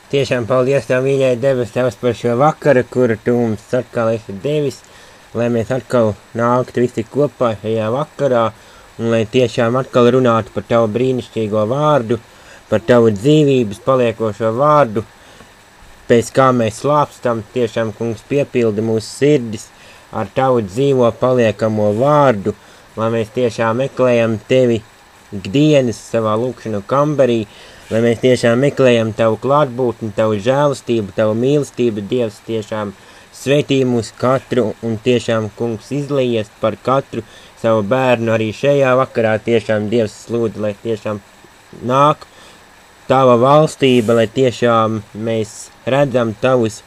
Tiešām paldies Tev, mīļai debes Tevs par šo vakaru, kuru Tu mums atkal esi devis, lai mēs atkal nāktu visi kopā šajā vakarā un lai tiešām atkal runātu par Tavu brīnišķīgo vārdu, par Tavu dzīvības paliekošo vārdu, pēc kā mēs slāpstam, tiešām, kungs, piepildi mūsu sirdis ar Tavu dzīvo paliekamo vārdu, lai mēs tiešām meklējam Tevi ikdienas savā lūkšanu kambarī, lai mēs tiešām meklējam Tavu klātbūtni, Tavu žēlastību, Tavu mīlestību, Dievs tiešām svētī mūs katru un tiešām, kungs, izlījies par katru savu bērnu arī šajā vakarā, tiešām Dievs lūdzu, lai tiešām nāk Tava valstība, lai tiešām mēs redzam Tavus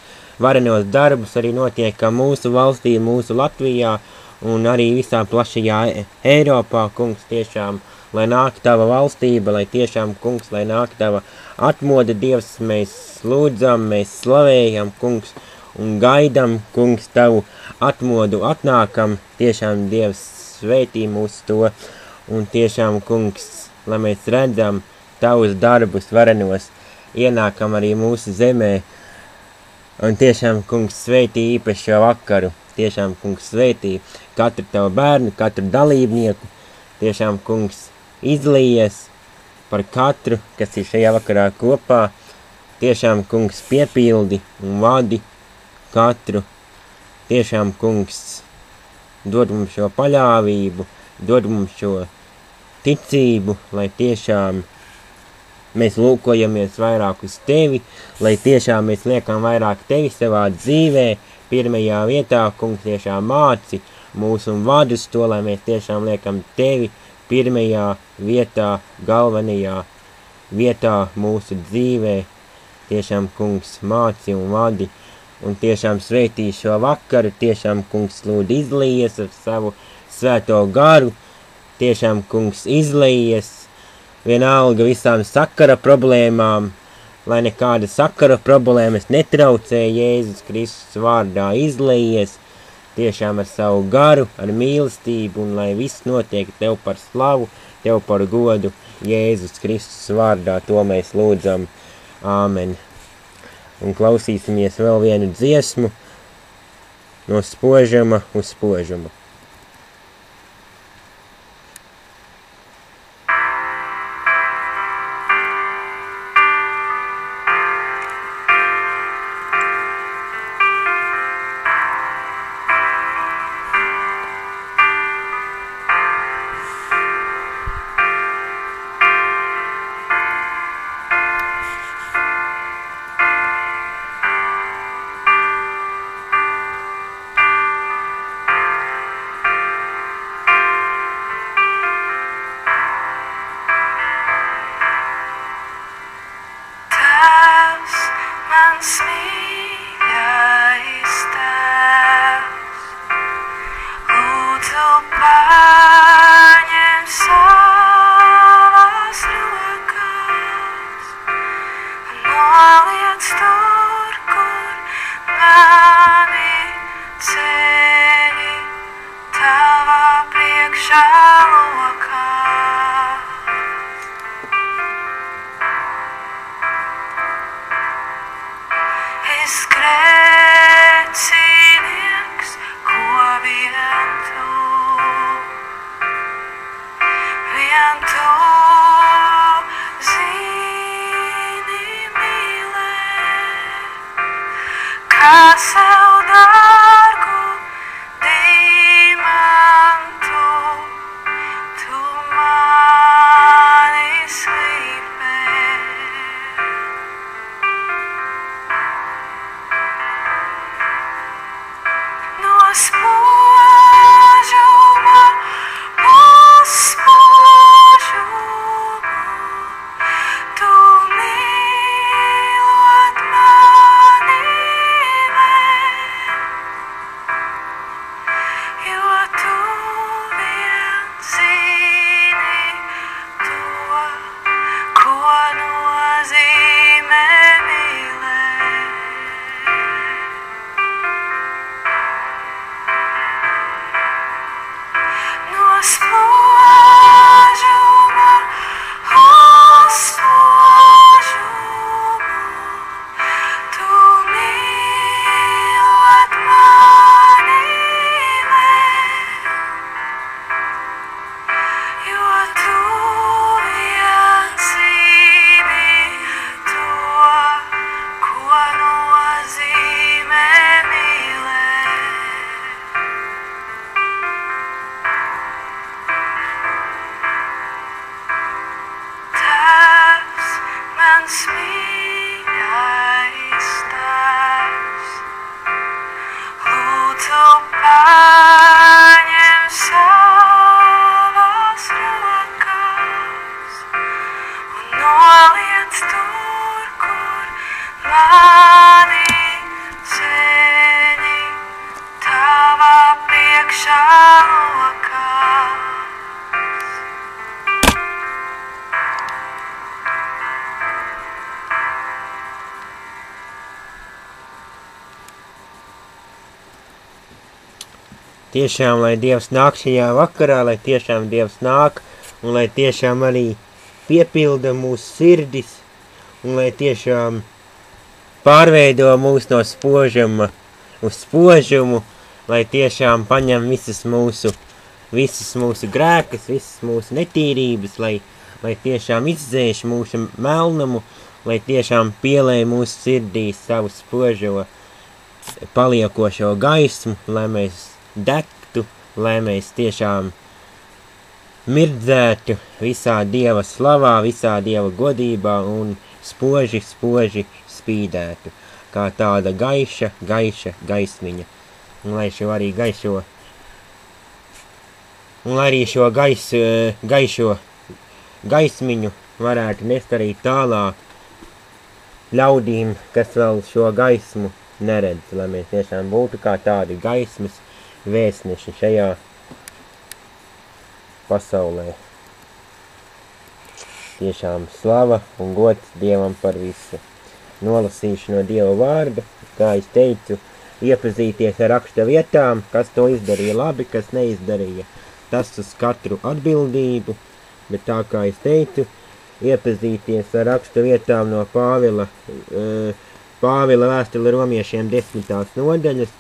varenos darbus, arī notiekam mūsu valstī, mūsu Latvijā un arī visā plašajā Eiropā, kungs, tiešām lai nāk Tava valstība, lai tiešām, kungs, lai nāk Tava atmoda, Dievs, mēs lūdzam, mēs slavējam, kungs, un gaidam, kungs, Tavu atmodu atnākam, tiešām, Dievs, svētī mūs to, un tiešām, kungs, lai mēs redzam Tavus darbus varenos, ienākam arī mūsu zemē, un tiešām, kungs, svētī īpaši šo vakaru, tiešām, kungs, svētī katru Tavu bērnu, katru dalībnieku, tiešām, kungs, izlījies par katru, kas ir šajā vakarā kopā, tiešām, kungs, piepildi un vadi katru, tiešām, kungs, dod mums šo paļāvību, dod mums šo ticību, lai tiešām mēs lūkojamies vairāk uz Tevi, lai tiešām mēs liekam vairāk Tevi savā dzīvē, pirmajā vietā, kungs, tiešām māci mūs un vadi uz to, lai mēs tiešām liekam Tevi pirmajā vietā, galvenajā vietā mūsu dzīvē, tiešām, kungs, māci un vadi, un tiešām svētī šo vakaru, tiešām, kungs, lūdzu izlījies ar savu svēto garu, tiešām, kungs, izlījies, vienalga visām sakara problēmām, lai nekāda sakara problēmas netraucē Jēzus Kristus vārdā, izlījies, tiešām ar savu garu, ar mīlestību, un lai viss notiek Tev par slavu, Tev par godu, Jēzus Kristus vārdā, to mēs lūdzam. Āmen. Un klausīsimies vēl vienu dziesmu no spožuma uz spožumu. tiešām, lai Dievs nāk šajā vakarā, lai tiešām Dievs nāk, un lai tiešām arī piepilda mūsu sirdis, un lai tiešām pārveido mūs no spožuma uz spožumu, lai tiešām paņem visas mūsu grēkas, visas mūsu netīrības, lai tiešām izdzēš mūsu melnumu, lai tiešām pielēj mūsu sirdī savu spožo paliekošo gaismu, lai mēs degtu, lai mēs tiešām mirdzētu visā Dieva slavā, visā Dieva godībā un spoži spīdētu, kā tāda gaiša gaismiņa. Un lai šo arī gaišo gaismiņu varētu nest arī tālāk ļaudīm, kas vēl šo gaismu neredz, lai mēs tiešām būtu kā tādi gaismas vēstneši šajā pasaulē. Tiešām slava un gods Dievam par visu. Nolasīšu no Dieva vārda, kā es teicu, iepazīties ar raksta vietām, kas to izdarīja labi, kas neizdarīja. Tas uz katru atbildību, bet tā kā es teicu, iepazīties ar raksta vietām no Pāvila vēstule romiešiem 10. nodaļas,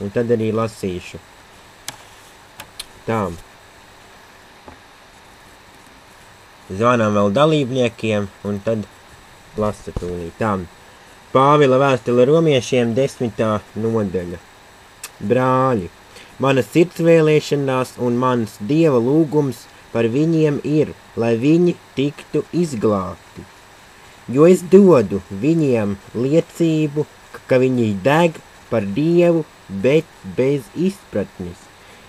un tad arī lasīšu. Tā. Zvanām vēl dalībniekiem, un tad lasa tūlīt. Tā. Pāvila vēstule romiešiem 10. nodaļa. Brāļi, mana sirds vēlēšanās un mans Dieva lūgums par viņiem ir, lai viņi tiktu izglābti. Jo es dodu viņiem liecību, ka viņi deg par Dievu, bet bez izpratnes.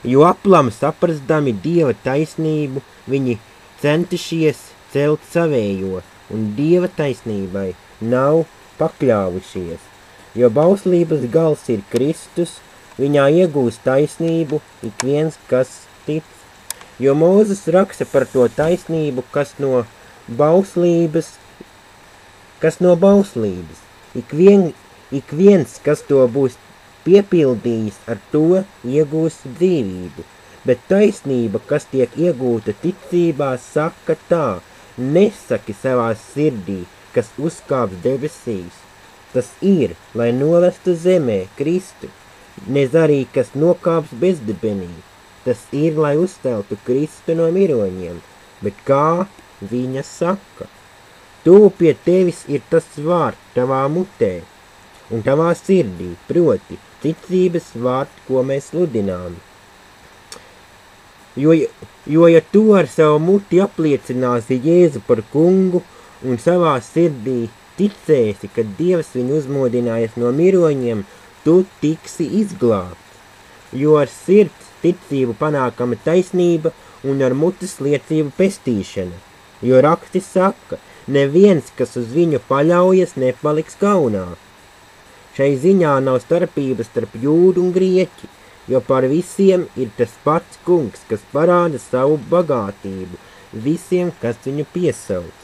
Jo aplam saprastami Dieva taisnību, viņi centušies celt savējo, un Dieva taisnībai nav pakļāvušies. Jo bauslības gals ir Kristus, viņā iegūst taisnību ik viens, kas tic. Jo Mūzes raksta par to taisnību, kas no bauslības. Ik viens, kas to būs piepildījis, ar to iegūs dzīvību. Bet taisnība, kas tiek iegūta ticībā, saka tā: nesaki savā sirdī, kas uzkāps debesīs. Tas ir, lai novestu zemē Kristu, nez arī, kas nokāps bezdibenī. Tas ir, lai uzceltu Kristu no miroņiem, bet kā viņa saka? Tu pie tevis ir tas vārds tavā mutē un tavā sirdī, proti ticības vārds, ko mēs sludinām. Jo ja tu ar savu muti apliecināsi Jēzu par kungu un savā sirdī ticēsi, ka Dievs viņu uzmodinājies no miroņiem, tu tiksi izglābts. Jo ar sirds ticību panākama taisnība un ar mutes liecību pestīšana. Jo raksti saka, neviens, kas uz viņu paļaujas, nepaliks kaunā. Šai ziņā nav starpības starp jūdu un grieķi, jo par visiem ir tas pats kungs, kas parāda savu bagātību visiem, kas viņu piesauc.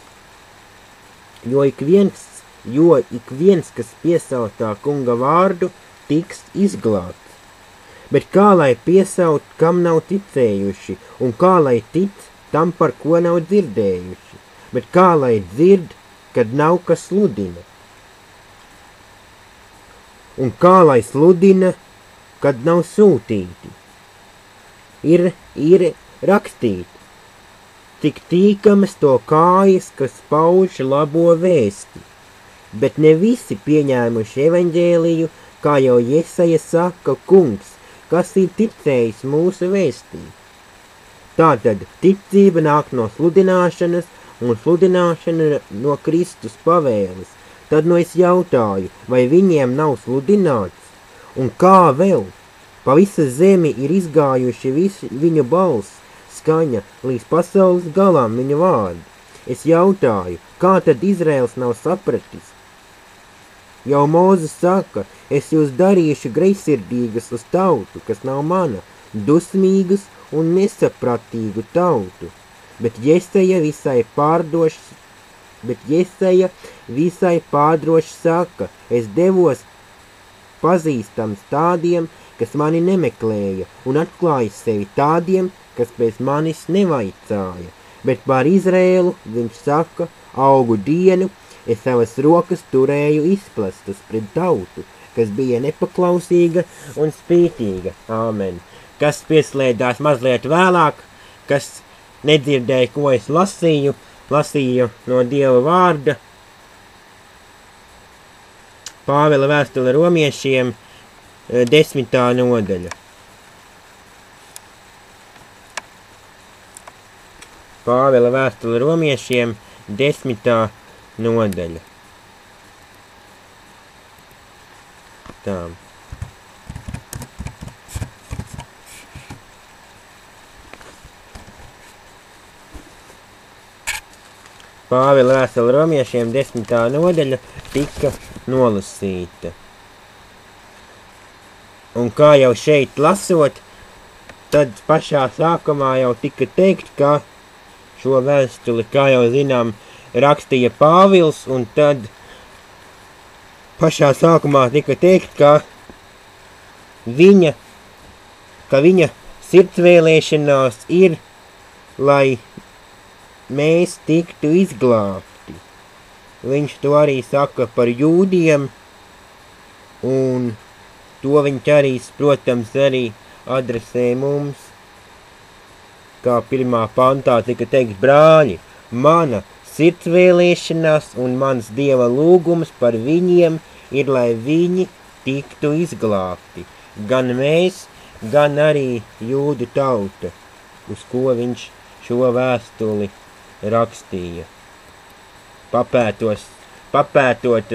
Jo ik viens, kas piesauc tā kunga vārdu, tiks izglābts. Bet kā lai piesauc, kam nav ticējuši, un kā lai tic tam, par ko nav dzirdējuši? Bet kā lai dzird, kad nav kas sludina? Un kā lai sludina, kad nav sūtīti? Ir rakstīt, cik tīkamas to kājas, kas pauž labo vēsti. Bet ne visi pieņēmuši evaņģēliju, kā jau Jesaja saka, kungs, kas ir ticējis mūsu vēstī. Tātad ticība nāk no sludināšanas, un sludināšana no Kristus pavēles. Tad es jautāju, vai viņiem nav sludināts? Un kā vēl? Pa visu zemi ir izgājuši viņu balss, skaņa līdz pasaules galām viņa vārdi. Es jautāju, kā tad Izraels nav sapratis? Jau Mūzes saka, es jūs darīšu greizsirdīgas uz tautu, kas nav mana, dusmīgas un nesapratīgu tautu. Bet Jesaja visai pārdroši saka, es devos pazīstams tādiem, kas mani nemeklēja, un atklāja sevi tādiem, kas pēc manis nevaicāja. Bet par Izrēlu viņš saka, augu dienu, es savas rokas turēju izplastas pret tautu, kas bija nepaklausīga un spītīga. Āmen. Kas pieslēdās mazliet vēlāk, kas nedzirdēja, ko es lasīju no Dieva vārda. Pāvela vēstule romiešiem 10. nodaļa. Pāvela vēstule romiešiem 10. nodaļa. Tā. Pāvela vēstule romiešiem 10. nodaļa tika nolasīta. Un kā jau šeit lasot, tad pašā sākumā jau tika teikt, ka šo vēstuli, kā jau zinām, rakstīja Pāvils, un tad pašā sākumā tika teikt, ka viņa sirdsvēlēšanās ir, lai mēs tiktu izglābti. Viņš to arī saka par jūdiem, un to viņš arī, protams, arī adresē mums. Kā 1. pantā tika teikt, brāļi, mana sirdsvēlēšanās un mans Dieva lūgums par viņiem ir, lai viņi tiktu izglābti. Gan mēs, gan arī jūdu tauta, uz ko viņš šo vēstuli rakstīja. Papētot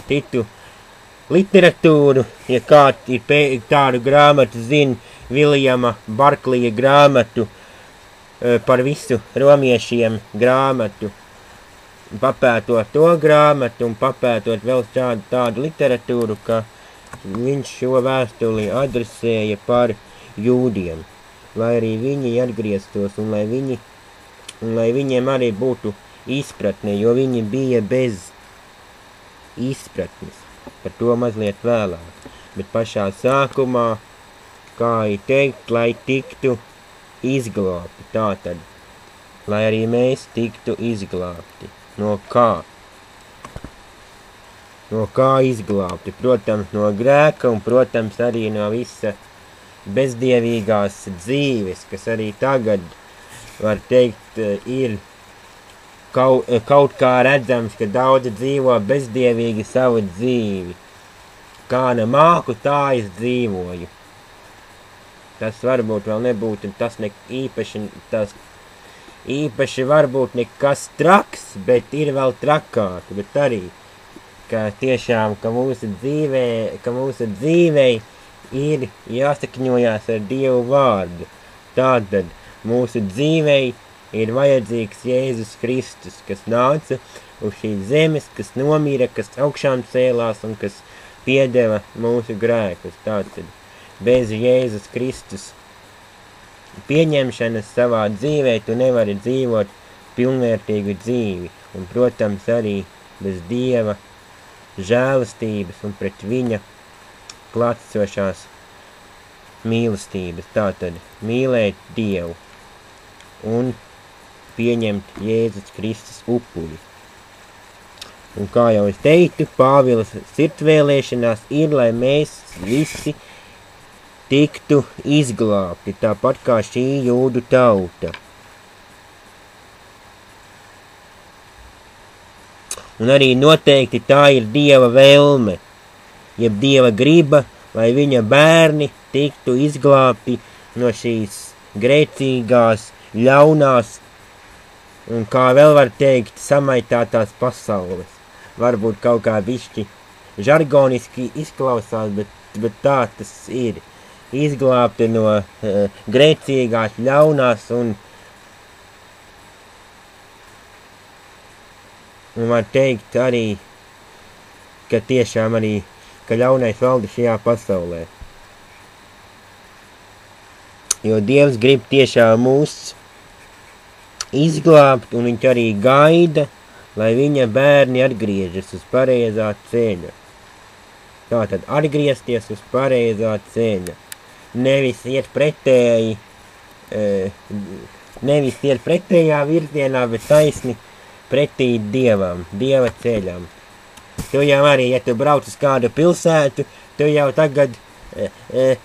citu literatūru, ja kāds ir tādu grāmatu zina, Viljama Barklija grāmatu, par visu romiešiem grāmatu, papētot to grāmatu un papētot vēl tādu literatūru, ka viņš šo vēstuli adresēja par jūdiem, lai arī viņi atgrieztos un lai viņiem arī būtu izpratne, jo viņi bija bez izpratnes. Par to mazliet vēlāk. Bet pašā sākumā, kā ir teikt, lai tiktu izglābti, tātad, lai arī mēs tiktu izglābti. No kā? No kā izglābti? Protams, no grēka un, protams, arī no visa bezdievīgās dzīves, kas arī tagad, var teikt, ir kaut kā redzams, ka daudzi dzīvo bezdievīgi savu dzīvi. Kā nemāku, tā es dzīvoju. Tas varbūt vēl nebūtu, tas īpaši varbūt nekas traks, bet ir vēl trakāk, bet arī, ka tiešām, ka mūsu dzīvei ir jāsakņojās ar Dievu vārdu. Tātad mūsu dzīvei ir vajadzīgs Jēzus Kristus, kas nāca uz šīs zemes, kas nomira, kas augšām cēlās un kas piedeva mūsu grēkus. Tātad bez Jēzus Kristus pieņemšanas savā dzīvē tu nevari dzīvot pilnvērtīgu dzīvi. Un, protams, arī bez Dieva žēlastības un pret viņa klātsošās mīlestības. Tātad mīlēt Dievu un pieņemt Jēzus Kristus upuri. Un kā jau es teicu, Pāvila sirdsvēlēšanās ir, lai mēs visi tiktu izglābti, tāpat kā šī jūdu tauta. Un arī noteikti tā ir Dieva vēlme, jeb Dieva griba, lai viņa bērni tiktu izglābti no šīs grēcīgās, ļaunās un, kā vēl var teikt, samaitātās pasaules. Varbūt kaut kā bišķi žargoniski izklausās, bet tā tas ir. Izglābti no grēcīgās, ļaunās un var teikt arī, ka tiešām arī, ka ļaunais valda šajā pasaulē. Jo Dievs grib tiešām mūs izglābt, un viņš arī gaida, lai viņa bērni atgriežas uz pareizā ceļa. Tātad atgriezties uz pareizā ceļa. nevis iet pretēji, nevis iet pretējā virzienā, bet taisni pretī Dievam, Dieva ceļam. Tu jau arī, ja tu brauc uz kādu pilsētu, tu jau tagad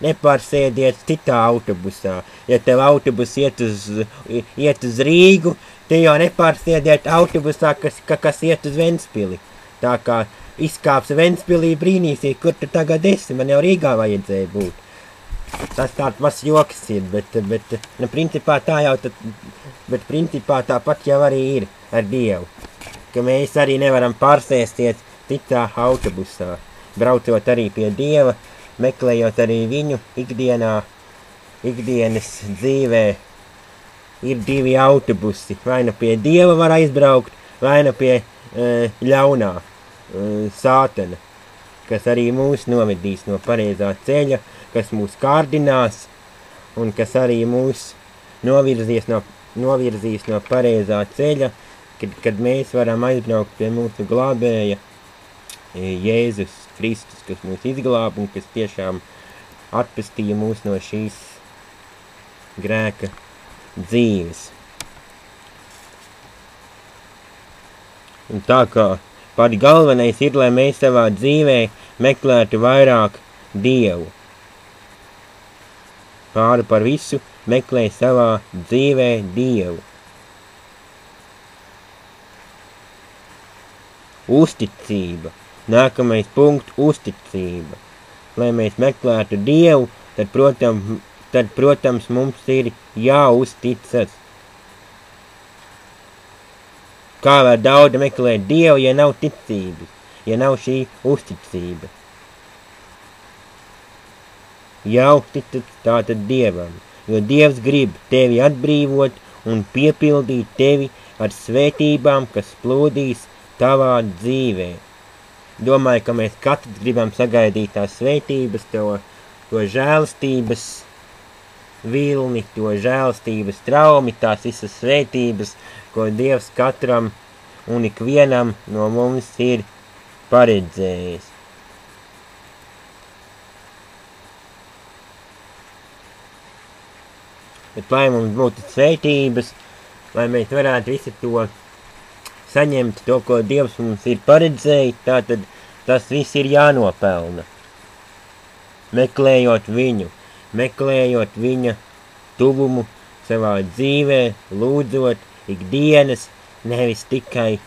nepārsēdies citā autobusā. Ja tev autobus iet uz Rīgu, tu jau nepārsēdiet autobusā, kas iet uz Ventspili. Tā kā izkāps Ventspilī, brīnīsies, kur tu tagad esi, man jau Rīgā vajadzēja būt. Tas tāds mazs joks ir, bet principā tāpat jau arī ir ar Dievu. Ka mēs arī nevaram pārsēsties citā autobusā, braucot arī pie Dieva, meklējot arī viņu ikdienas dzīvē. Ir divi autobusi, vai nu pie Dieva var aizbraukt, vai nu pie ļaunā sātana, kas arī mūs novedīs no pareizā ceļa, kas mūs kārdinās un kas arī mūs novirzīs no pareizā ceļa, kad mēs varam aizbraukt pie mūsu glābēja Jēzus Kristus, kas mūs izglāb un kas tiešām atpestīja mūs no šīs grēka dzīves. Un tā kā pats galvenais ir, lai mēs savā dzīvē meklētu vairāk Dievu. Pāri par visu meklē savā dzīvē Dievu. Uzticība. Nākamais punkts – uzticība. Lai mēs meklētu Dievu, tad, protams, mums ir jāuzticas. Kā var daudz meklēt Dievu, ja nav ticības, ja nav šī uzticība? Jāuzticas tātad Dievam, jo Dievs grib tevi atbrīvot un piepildīt tevi ar svētībām, kas plūdīs tavā dzīvē. Domāju, ka mēs katrs gribam sagaidīt tās svētības, to žēlstības vilni, to žēlstības traumi, tās visas svētības, ko Dievs katram un ikvienam no mums ir paredzējis. Bet lai mums būtu svētības, lai mēs varētu visu to saņemt, to, ko Dievs mums ir paredzējis, tātad tas viss ir jānopelna. Meklējot viņu, meklējot viņa tuvumu savā dzīvē, lūdzot ikdienas, nevis tikai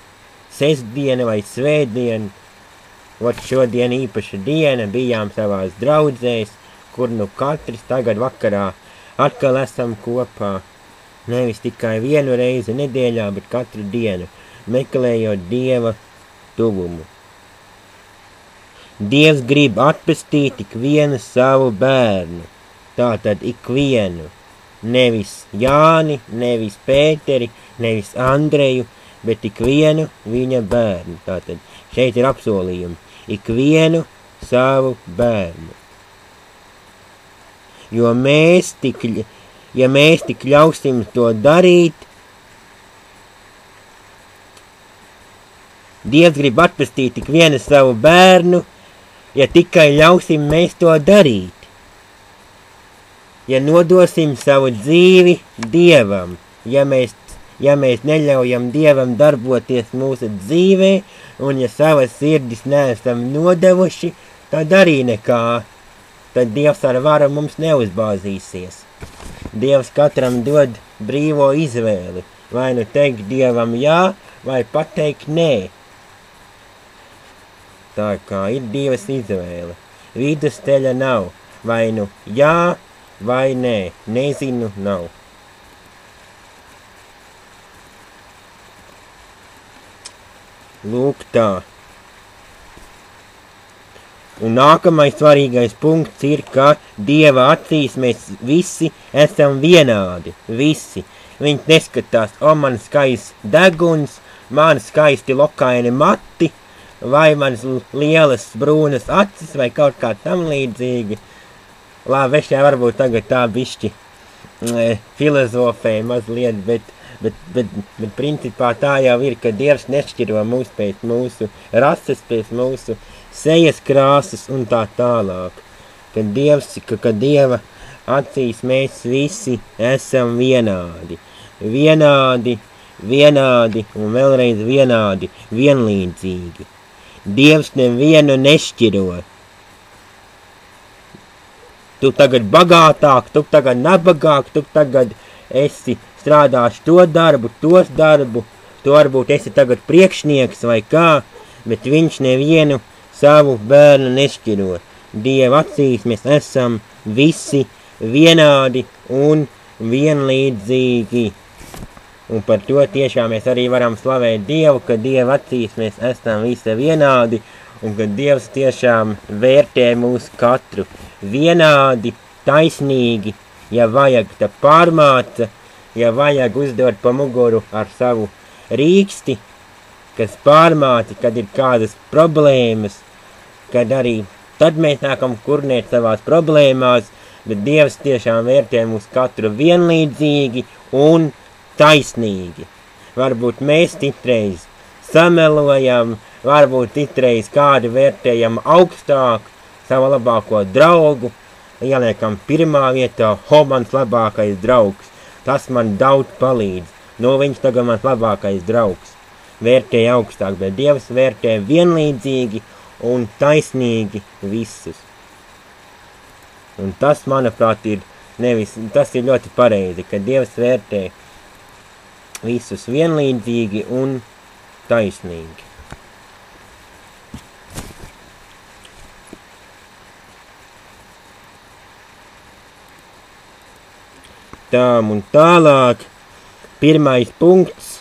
sestdiena vai svētdiena. Ot šodien īpaša diena, bijām savās draudzēs, kur nu katrs tagad vakarā atkal esam kopā. Nevis tikai vienu reizi nedēļā, bet katru dienu, meklējot Dieva tuvumu. Dievs grib atpestīt ikvienu savu bērnu, tātad ikvienu, nevis Jāni, nevis Pēteri, nevis Andreju, bet ikvienu viņa bērnu. Tātad šeit ir apsolījumi, ikvienu savu bērnu. Jo ja mēs tik ļausim to darīt, Dievs grib atpestīt tik vienu savu bērnu, ja tikai ļausim mēs to darīt. Ja nodosim savu dzīvi Dievam, ja mēs neļaujam Dievam darboties mūsu dzīvē, un ja savas sirdis neesam nodevuši, tad arī nekā. Tad Dievs ar varu mums neuzbāzīsies. Dievs katram dod brīvo izvēli, vai nu teikt Dievam jā, vai pateikt nē. Tā kā ir divas izvēle. Vidusceļa nav, vai nu jā, vai nē. Nezinu, nav. Lūk tā. Un nākamais svarīgais punkts ir, ka Dieva acīs mēs visi esam vienādi. Visi. Viņš neskatās, man skaists deguns, man skaisti lokaini mati, vai manas lielas brūnas acis, vai kaut kā tam līdzīgi. Labi, es jau varbūt tagad tā bišķi filozofēju mazliet, bet principā tā jau ir, ka Dievs nešķiro mūs pēc mūsu rases, pēc mūsu sejas krāsas un tā tālāk. Ka Dieva acīs mēs visi esam vienādi. Vienādi, vienādi un vēlreiz vienādi, vienlīdzīgi. Dievs nevienu nešķiro. Tu tagad bagātāk, tu tagad nabagāk, tu tagad esi strādāšu to darbu, tos darbu, tu varbūt esi tagad priekšnieks vai kā, bet viņš nevienu savu bērnu nešķiro. Dieva acīs mēs esam visi vienādi un vienlīdzīgi. Un par to tiešām mēs arī varam slavēt Dievu, ka Dieva acīs mēs esam visi vienādi, un ka Dievs tiešām vērtē mūs katru vienādi, taisnīgi, ja vajag ta pārmāca, ja vajag uzdot pa muguru ar savu rīksti, kas pārmāca, kad ir kādas problēmas, kad arī tad mēs nākam kurnēt savās problēmās, bet Dievs tiešām vērtē mūs katru vienlīdzīgi un taisnīgi. Varbūt mēs citreiz samelojam, varbūt citreiz kādi vērtējam augstāk savu labāko draugu, ieliekam pirmā vietā, mans labākais draugs, tas man daudz palīdz, viņš tagad mans labākais draugs. Vērtēja augstāk, bet Dievs vērtē vienlīdzīgi un taisnīgi visus. Un tas, manuprāt, tas ir ļoti pareizi, ka Dievs vērtē visus vienlīdzīgi un taisnīgi. Tām un tālāk, pirmais punkts,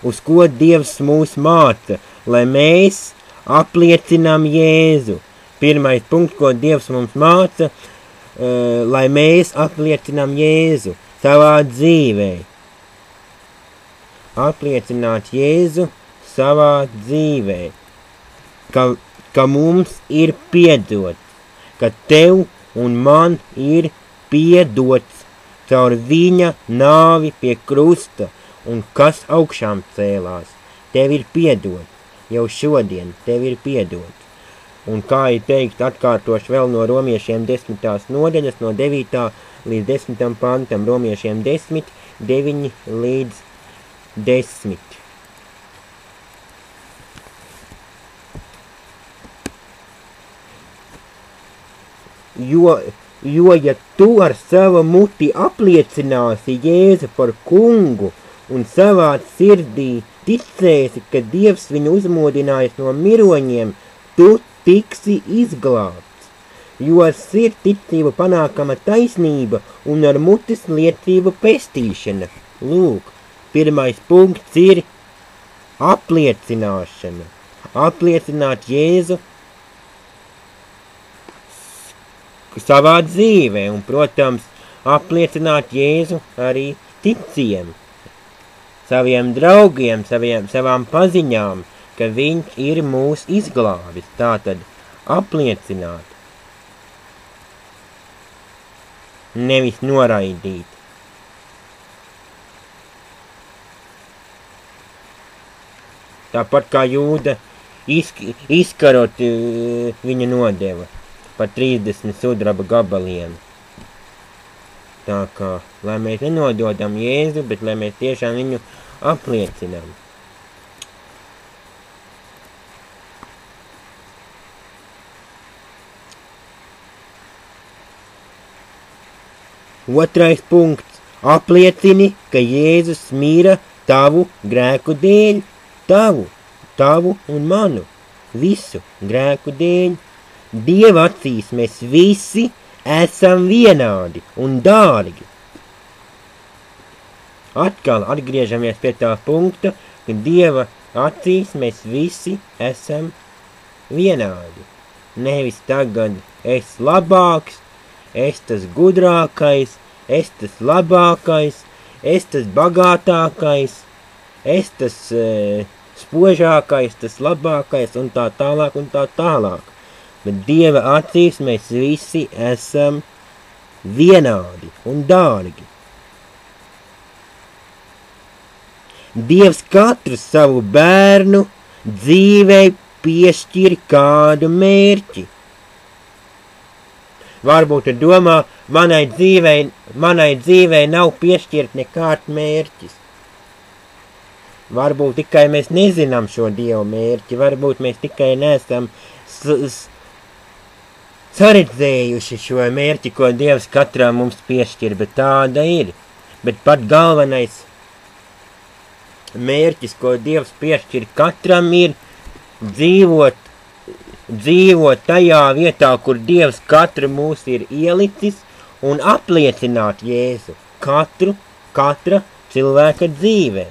uz ko Dievs mūs māca, lai mēs apliecinām Jēzu. Pirmais punkts, ko Dievs mums māca, lai mēs apliecinām Jēzu savā dzīvē. Apliecināt Jēzu savā dzīvē, ka mums ir piedots, ka tev un man ir piedots caur viņa nāvi pie krusta, un kas augšām cēlās. Tev ir piedots, jau šodien tev ir piedots. Un kā ir teikt, atkārtoši vēl no romiešiem 10. nodaļas, no 9. līdz 10. pantam, romiešiem 10, 9 līdz 10. Jo, ja tu ar savu muti apliecināsi Jēzu par kungu un savā sirdī ticēsi, ka Dievs viņu uzmodinājis no miroņiem, tu tiksi izglābts. Jo ar sirds ticību panākama taisnība un ar mutes liecību pestīšana. Lūk, pirmais punkts ir apliecināšana. Apliecināt Jēzu savā dzīvē un, protams, apliecināt Jēzu arī ticiem, saviem draugiem, savām paziņām, ka viņš ir mūs izglābis. Tātad apliecināt, nevis noraidīt. Tāpat kā Jūda izkarot viņa nodeva par 30 sudraba gabaliem. Tā kā, lai mēs nenododam Jēzu, bet lai mēs tiešām viņu apliecinām. Otrais punkts. Apliecini, ka Jēzus mīra tavu grēku dēļ, tavu un manu, visu grēku dēļ. Dieva acīs mēs visi esam vienādi un dārgi. Atkal atgriežamies pie tā punkta, ka Dieva acīs mēs visi esam vienādi. Nevis tagad es labāks, es tas gudrākais, es tas labākais, es tas bagātākais, es tas spožākais, tas labākais un tā tālāk un tā tālāk. Bet Dieva acīs mēs visi esam vienādi un dārgi. Dievs katru savu bērnu dzīvei piešķiri kādu mērķi. Varbūt tu domā, manai dzīvei nav piešķirt nekāds mērķis. Varbūt tikai mēs nezinām šo Dievu mērķi, varbūt mēs tikai neesam saredzējuši šo mērķi, ko Dievs katrā mums piešķir, bet tāda ir. Bet pat galvenais mērķis, ko Dievs piešķir katram, ir dzīvot tajā vietā, kur Dievs katru mūs ir ielicis, un apliecināt Jēzu katra cilvēka dzīvē.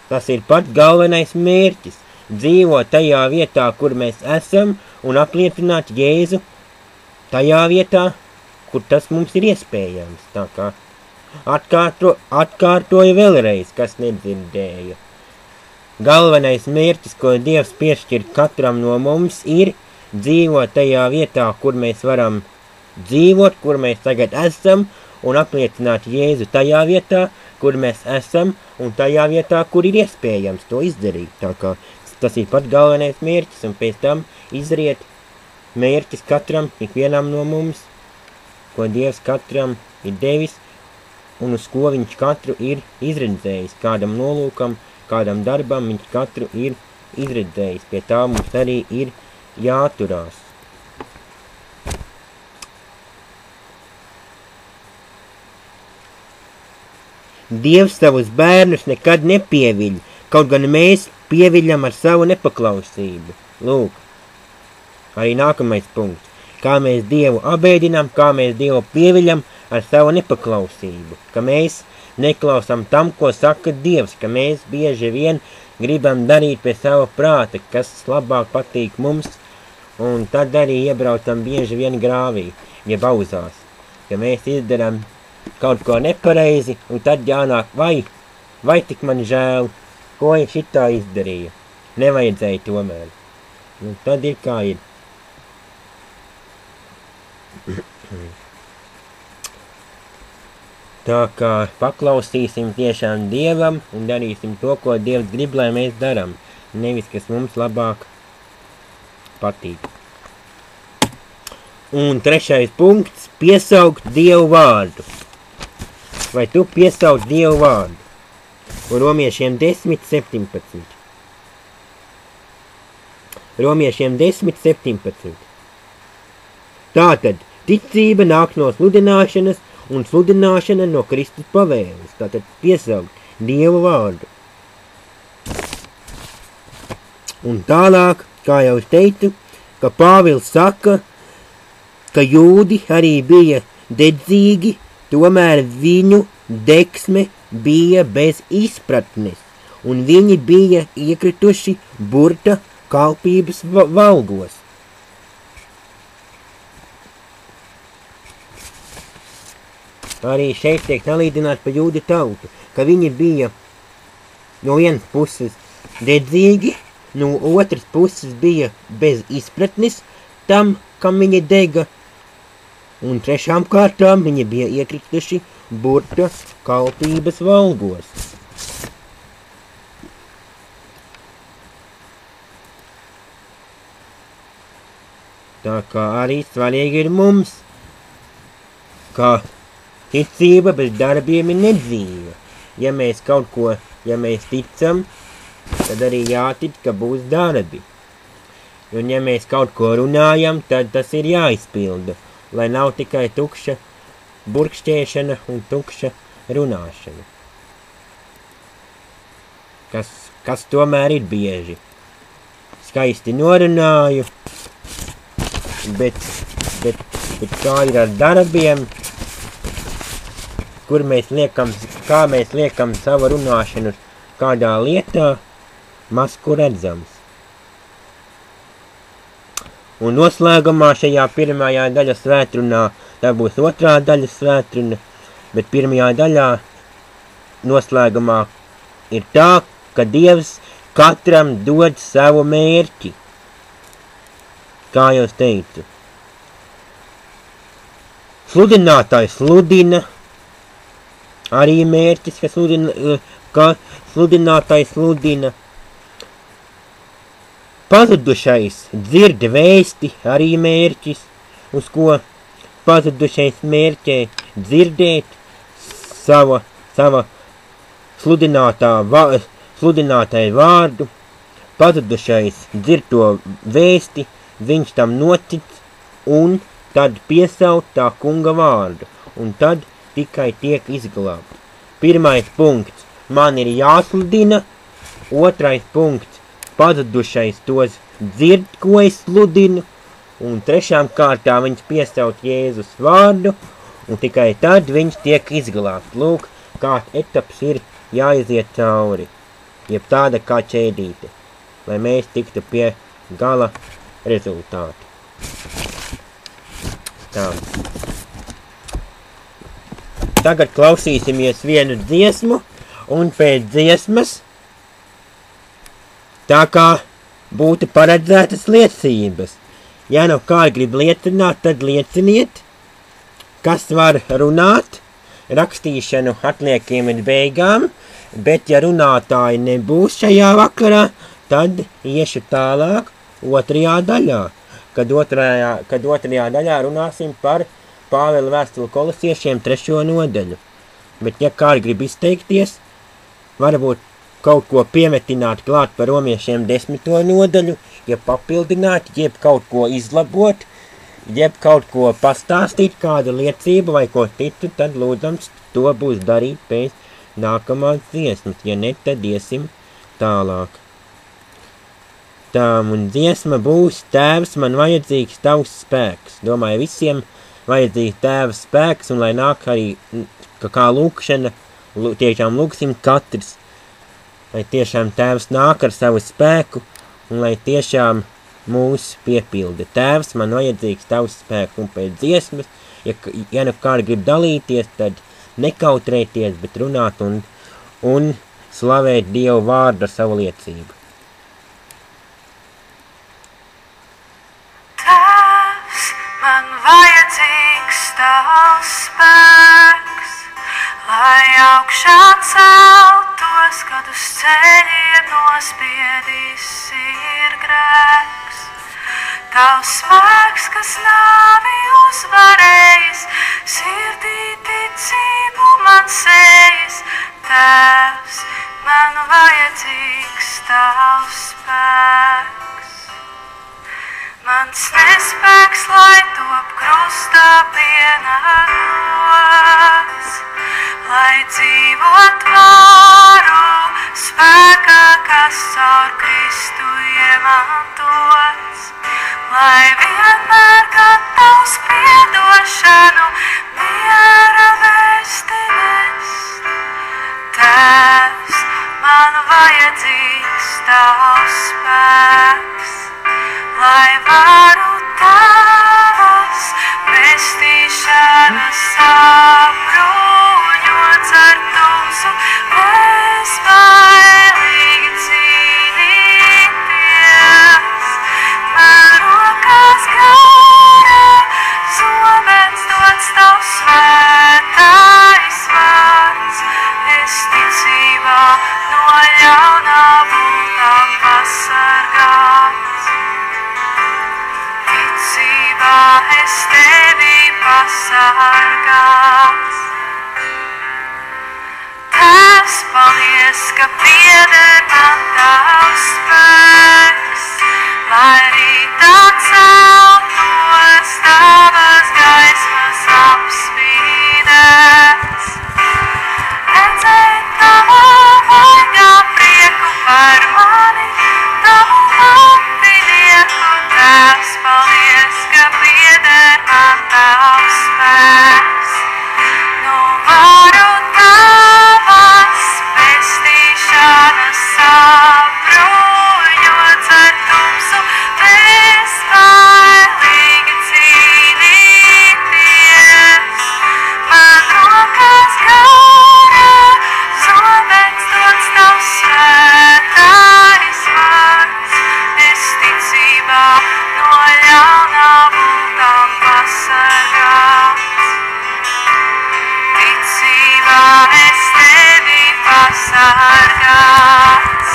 Tas ir pats galvenais mērķis – dzīvot tajā vietā, kur mēs esam, un apliecināt Jēzu tajā vietā, kur tas mums ir iespējams. Tā kā atkārtoju vēlreiz, kas nedzirdēja. Galvenais mērķis, ko Dievs piešķir katram no mums, ir dzīvot tajā vietā, kur mēs varam dzīvot, kur mēs tagad esam, un apliecināt Jēzu tajā vietā, kur mēs esam, un tajā vietā, kur ir iespējams to izdarīt. Tā kā tas ir pats galvenais mērķis, un pēc tam izriet mērķis katram, ikvienam no mums, ko Dievs katram ir devis, un uz ko viņš katru ir izredzējis, kādam nolūkam, kādam darbam viņš katru ir izredzējis. Pie tā mums arī ir jāturās. Dievs savus bērnus nekad nepieviļ, kaut gan mēs pieviļam ar savu nepaklausību. Lūk, arī nākamais punkts. Kā mēs Dievu abēdinām, kā mēs Dievu pieviļam ar savu nepaklausību. Ka mēs neklausām tam, ko saka Dievs, ka mēs bieži vien gribam darīt pie sava prāta, kas labāk patīk mums, un tad arī iebraucam bieži vien grāvī, jeb auzās. Ka mēs izdarām kaut ko nepareizi, un tad jānāk, vai tik man žēl, ko šitā izdarīja. Nevajadzēja tomēr. Un tad ir kā ir. Tā kā paklausīsim tiešām Dievam un darīsim to, ko Dievs grib, lai mēs daram. Nevis, kas mums labāk patīk. Un trešais punkts – piesaukt Dievu vārdu. Vai tu piesauc Dievu vārdu? Romiešiem 10:17. Romiešiem 10:17. Tātad, ticība nāk no sludināšanas, un sludināšana no Kristus pavēles. Tātad piesaukt Dievu vārdu. Un tālāk, kā jau es teicu, ka Pāvils saka, ka jūdi arī bija dedzīgi, tomēr viņu degsme bija bez izpratnes, un viņi bija iekrituši burta kalpības valgos. Arī šeit tiek salīdzināt pa jūdu tautu, ka viņi bija no vienas puses dedzīgi, no otras puses bija bez izpratnes tam, kam viņi dega, un trešām kārtām viņi bija iekrituši burta kalpības valgos. Tā kā arī svarīgi ir mums, ka ticība bez darbiem ir nedzīva. Ja mēs ticam, tad arī jātic, ka būs darbi. Un ja mēs kaut ko runājam, tad tas ir jāizpilda, lai nav tikai tukša burkšķēšana un tukša runāšana. Kas tomēr ir bieži. Skaisti norunāju, bet kā ir ar darbiem, kā mēs liekam savu runāšanu kādā lietā, maz kur redzams. Un noslēgumā šajā pirmajā daļas svētrunā, tā būs otrā daļas svētruna, bet pirmajā daļā noslēgumā ir tā, ka Dievs katram dod savu mērķi. Kā jau teicu. Sludinātājs sludina, arī mērķis, ka sludinātājs sludina. Pazudušais dzird vēsti, arī mērķis, uz ko pazudušais mērķē dzirdēt sava sludinātāju vārdu. Pazudušais dzird to vēsti, viņš tam notic un tad piesaukt tā kunga vārdu, un tad tikai tiek izglābts. Pirmais punkts – man ir jāsludina, otrais punkts – pazudušais tos dzird, ko es sludinu, un trešām kārtām viņš piesaukt Jēzus vārdu, un tikai tad viņš tiek izglābts. Lūk, kāds etaps ir jāiziet cauri, jeb tāda kā ķēdīte, lai mēs tiktu pie gala rezultātu. Tā. Tagad klausīsimies vienu dziesmu, un pēc dziesmas tā kā būtu paredzētas liecības. Ja nu kā grib liecināt, tad lieciniet, kas var runāt. Rakstīšanu atliekiem ir beigām, bet ja runātāji nebūs šajā vakarā, tad iešu tālāk otrajā daļā, kad otrajā daļā runāsim par Pāvela vēstuli kolosiešiem 3. nodaļu. Bet ja kā grib izteikties, varbūt kaut ko piemetināt klāt par romiešiem 10. nodaļu, jeb papildināt, jeb kaut ko izlabot, jeb kaut ko pastāstīt, kādu liecību vai ko citu, tad lūdzams to būs darīt pēc nākamās dziesmas. Ja ne, tad iesim tālāk. Tā, un dziesma būs Tēvs, man vajadzīgs tavs spēks. Domāju, visiem vajadzīgs Tēvs spēks, un lai nāk arī kā lūkšana, tiešām lūksim katrs, lai tiešām Tēvs nāk ar savu spēku, un lai tiešām mūs piepilda. Tēvs, man vajadzīgs tavs spēks, un pēc dziesmas, ja nu kādi grib dalīties, tad nekautrēties, bet runāt un slavēt Dievu vārdu ar savu liecību. Man vajadzīgs tavs spēks, lai augšā celtos, kad uz ceļiem nospiedīs ir grēks. Tavs spēks, kas nāvi uzvarējis, sirdī ticību man sējis. Tēvs, man vajadzīgs tavs spēks. Mans nespēks, lai top krustā pienagots, lai dzīvot varu spēkā, kas caur Kristu iemantots, lai vienmēr gatavs piedošanu miera vēsti nest. Tēvs, man vajadzīgs tavs spēks, lai varu tavas pestīšanas sabruņots ar tumsu, bezbailīgi cīnīties. Man rokās gara zobens dots tavs svētais vārds, es ticībā no ļaunā būtām pasargāts. Es tevi pasargāts. Tēvs, paldies, ka pieder man tavs spēks, lai rītā celtos tavas gaismas apspīdēts. Redzēt tavā vaļā prieku par mani, tavu mantinieku. Tēvs, paldies, ka pieder man tavs spēks. Nu varu tavas pestīšanas sabruņots ar tumsu, bezbailīgi cīnīties. Man rokās gara zobens dots tavs svētais vārds, es ticībā no ļaunā būtām pasargāts. Ticībā es tevi pasargāts.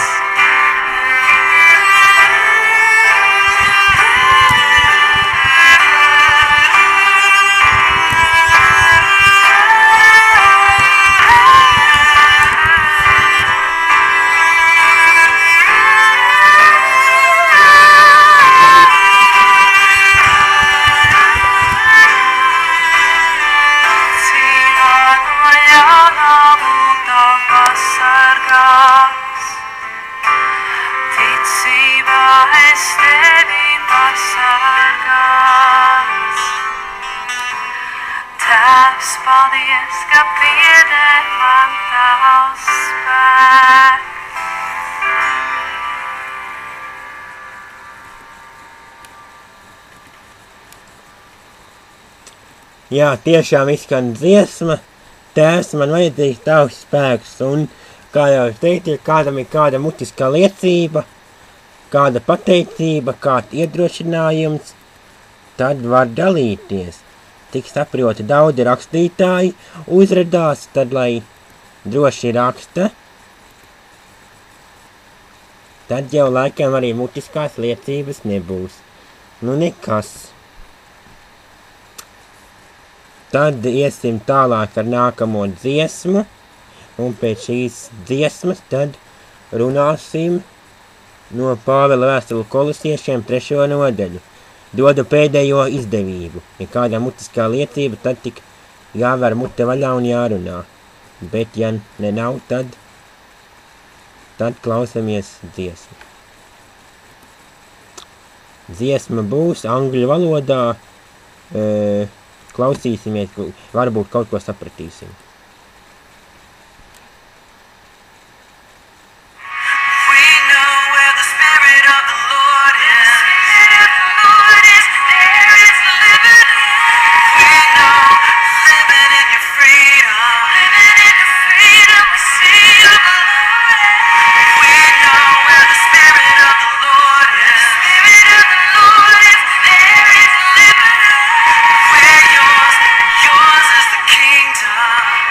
pieder man tavs spēks. Jā, tiešām izskan dziesma, Tēvs, man vajadzīgs tavs spēks, un, kā jau es teicu, ja kādam ir kāda mutiskā liecība, kāda pateicība, kāds iedrošinājums, tad var dalīties. Tik saproti, daudzi rakstītāji uzradās, tad, lai droši raksta, tad jau laikam arī mutiskās liecības nebūs. Nu nekas. Tad iesim tālāk ar nākamo dziesmu, un pēc šīs dziesmas tad runāsim no Pāvela vēstuli Kolosiešiem 3. nodaļu. Dodu pēdējo izdevību. Ja kādā mutiskā liecība, tad tik jāver mute vaļā un jārunā. Bet ja ne nav, tad klausamies dziesmu. Dziesma būs angļu valodā, klausīsimies, varbūt kaut ko sapratīsim. We know where the Spirit of the Lord is. There is liberty. We know living in your freedom. We see your glory. We know where the Spirit of the Lord is. There is liberty. We're yours. Yours is the kingdom.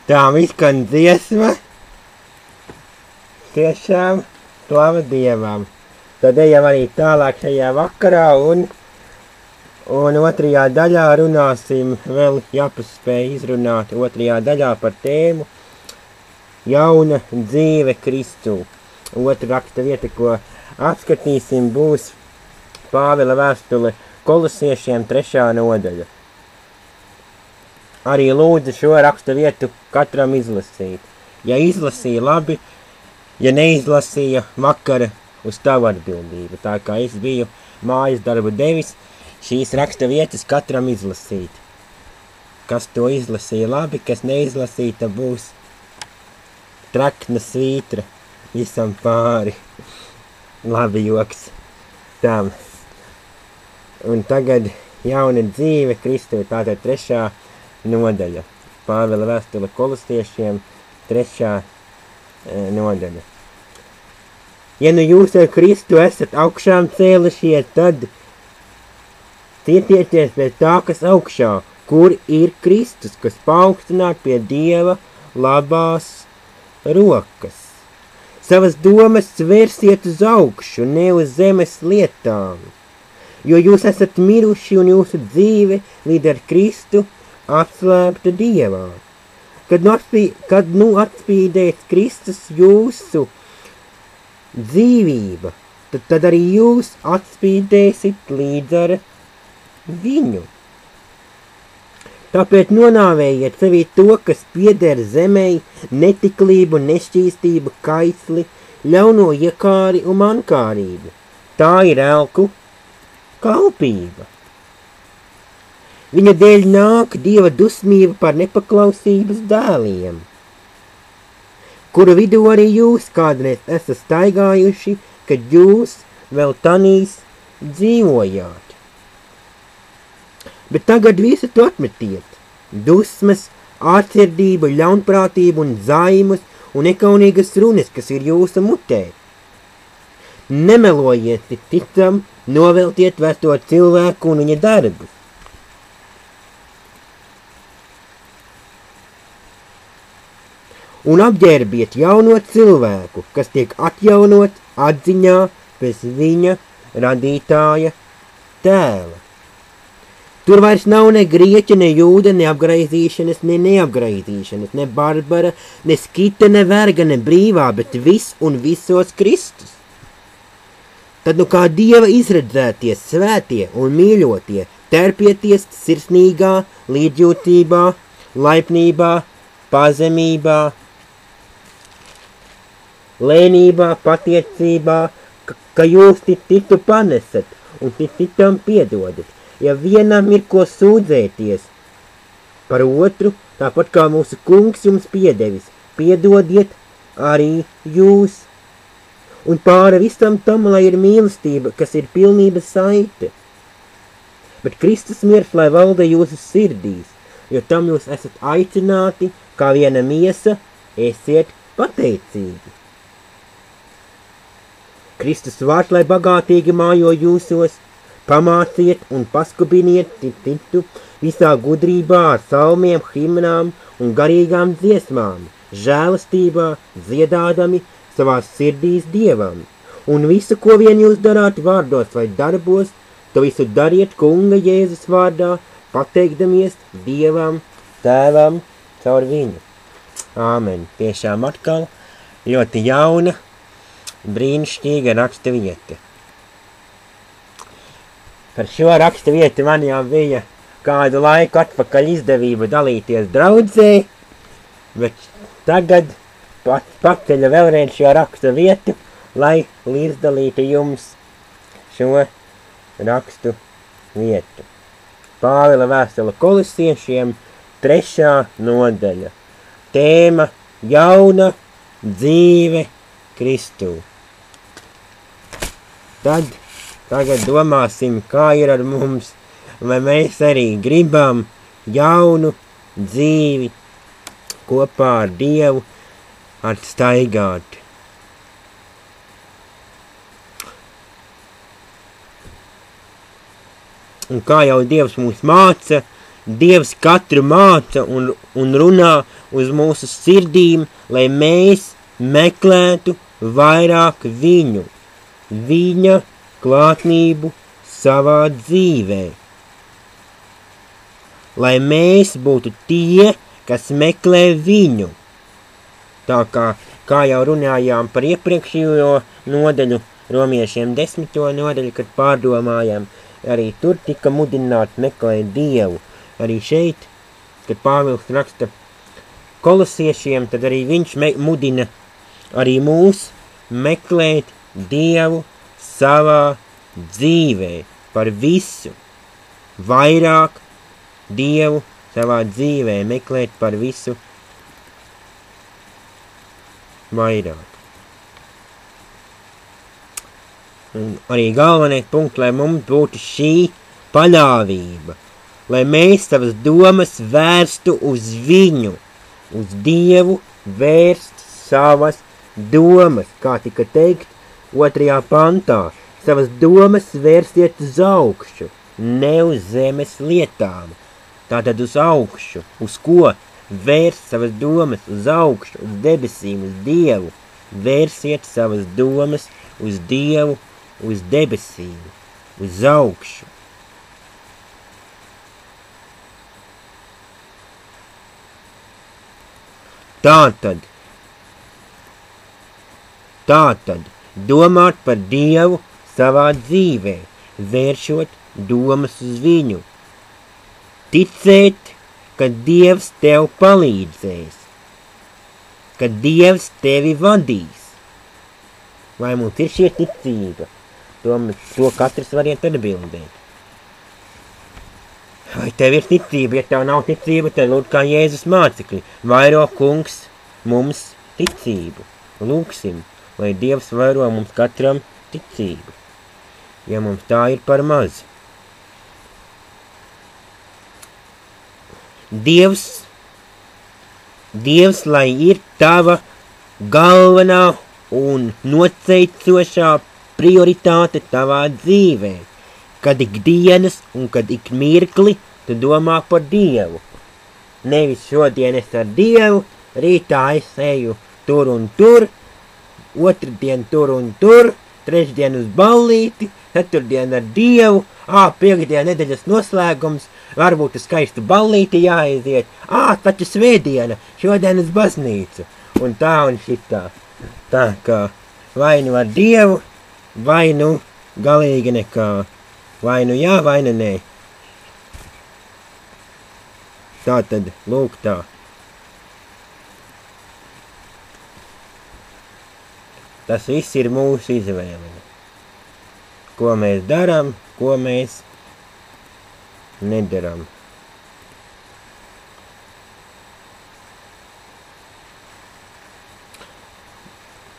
Tā izskan dziesma. Tiešām slava Dievam. Tad ejam arī tālāk šajā vakarā un otrajā daļā runāsim, vēl jāpaspēj izrunāt otrajā daļā par tēmu jauna dzīve Kristū. Otra raksta vieta, ko apskatīsim, būs Pāvila vēstule Kolosiešiem 3. nodaļa. Arī lūdzu šo raksta vietu katram izlasīt. Ja izlasīja labi, ja neizlasīja, vakara uz tavu atbildību. Tā kā es biju mājas darbu devis, šīs raksta vietas katram izlasīt. Kas to izlasīja labi, kas neizlasīta, būs trakna svītra visam pāri. Labi joks tam. Un tagad jauna dzīve Kristū, tātad 3. nodaļa. Pāvila vēstule Kolosiešiem 3. nodaļa. Ja nu jūs ar Kristu esat augšām cēlušie, tad cietieties pie tā, kas augšā, kur ir Kristus, kas paaugstināt pie Dieva labās rokas. Savas domas vērsiet uz augšu, ne uz zemes lietām, jo jūs esat miruši un jūsu dzīve līdz ar Kristu atslēpta Dievā. Kad atspīdēs Kristus jūsu dzīvība, tad arī jūs atspīdēsit līdz ar viņu. Tāpēc nonāvējiet sevī to, kas pieder zemei, netiklību, nešķīstību, kaisli, ļauno iekāri un mankārību. Tā ir elku kalpība. Viņa dēļ nāk Dieva dusmība par nepaklausības dēliem, kuru vidū arī jūs kādreiz esat staigājuši, kad jūs vēl tanīs dzīvojāt. Bet tagad visu to atmetiet – dusmas, ātrsirdību, ļaunprātību un zaimus un nekaunīgas runas, kas ir jūsu mutē. Nemelojiet citam, noveltiet veco cilvēku un viņa darbus. Un apģērbiet jauno cilvēku, kas tiek atjaunot atziņā pēc viņa radītāja tēla. Tur vairs nav ne grieķa, ne jūda, ne apgraizīšanas, ne neapgraizīšanas, ne barbara, ne skita, ne verga, ne brīvā, bet viss un visos Kristus. Tad nu kā Dieva izredzētie, svētie un mīļotie, terpieties sirsnīgā, līdzjūtībā, laipnībā, pazemībā, lēnībā, patiecībā, ka jūs citu panesat un citam piedodat. Ja vienam ir ko sūdzēties par otru, tāpat kā mūsu kungs jums piedevis, piedodiet arī jūs. Un pāri visam tam, lai ir mīlestība, kas ir pilnība saite. Bet Kristus miers, lai valda jūsu sirdīs, jo tam jūs esat aicināti, kā viena miesa, esiet pateicīgi. Kristus vārds, lai bagātīgi mājo jūsos, pamāciet un paskubiniet citu visā gudrībā ar salmiem, himnām un garīgām dziesmām, žēlastībā, dziedādami savās sirdīs Dievam. Un visu, ko vien jūs darāt vārdos vai darbos, to visu dariet Kunga Jēzus vārdā, pateikdamies Dievam, Tēvam caur viņu. Āmen. Tiešām atkal ļoti jauna, brīnišķīga raksta vieta. Par šo raksta vietu man jau bija kādu laiku atpakaļ izdevība dalīties draudzē, bet tagad paceļu vēlreiz šo raksta vietu, lai līdzdalītu jums šo rakstu vietu. Pāvila vēstule Kolosiešiem 3. nodaļa. Tēma jauna dzīve Kristū. Tagad domāsim, kā ir ar mums, vai mēs arī gribam jaunu dzīvi kopā ar Dievu atstaigāt. Un kā jau Dievs mūs māca, Dievs katru māca un un runā uz mūsu sirdīm, lai mēs meklētu vairāk viņu, viņa klātnību savā dzīvē. Lai mēs būtu tie, kas meklē viņu. Tā kā jau runājām par iepriekšējo nodaļu, romiešiem 10. nodaļu, kad pārdomājām, arī tur tika mudināti meklēt Dievu. Arī šeit, kad Pāvils raksta kolosiešiem, tad arī viņš mudina arī mūs meklēt Dievu savā dzīvē par visu. Vairāk Dievu savā dzīvē meklēt par visu vairāk. Un arī galvenais punkts, lai mums būtu šī paļāvība, lai mēs savas domas vērstu uz viņu, uz Dievu vērst savas domas, kā tika teikt 2. pantā. Savas domas vērstiet uz augšu, ne uz zemes lietām. Tātad uz augšu, uz ko? Vērst savas domas uz augšu, uz debesīm, uz Dievu. Vērsiet savas domas uz Dievu, uz debesīm, uz augšu. Tātad, domāt par Dievu savā dzīvē, vēršot domas uz viņu. Ticēt, ka Dievs tev palīdzēs, ka Dievs tevi vadīs. Vai mums ir šie ticība? To katrs variet atbildēt. Vai tev ir ticība? Ja tev nav ticība, tad lūdzu kā Jēzus mācekļi. Vairo kungs mums ticību. Lūksim, lai Dievs vairo mums katram ticību. Ja mums tā ir par maz. Dievs, lai ir tava galvenā un noteicošā prioritāte tavā dzīvē, kad ikdienas un kad ik mirkli tu domā par Dievu. Nevis šodien es ar Dievu, rītā es eju tur un tur, otrdien tur un tur, trešdien uz ballīti, ceturtdien ar Dievu, piekdien nedēļas noslēgums, varbūt uz skaistu ballīti jāaiziet, taču svētdiena, šodien uz baznīcu, un tā un šitā. Tā kā vai nu ar Dievu, vai nu galīgi nekā, vai nu jā, vai nu nē. Tā tad lūk tā. Tas viss ir mūsu izvēle. Ko mēs darām, ko mēs nedarām.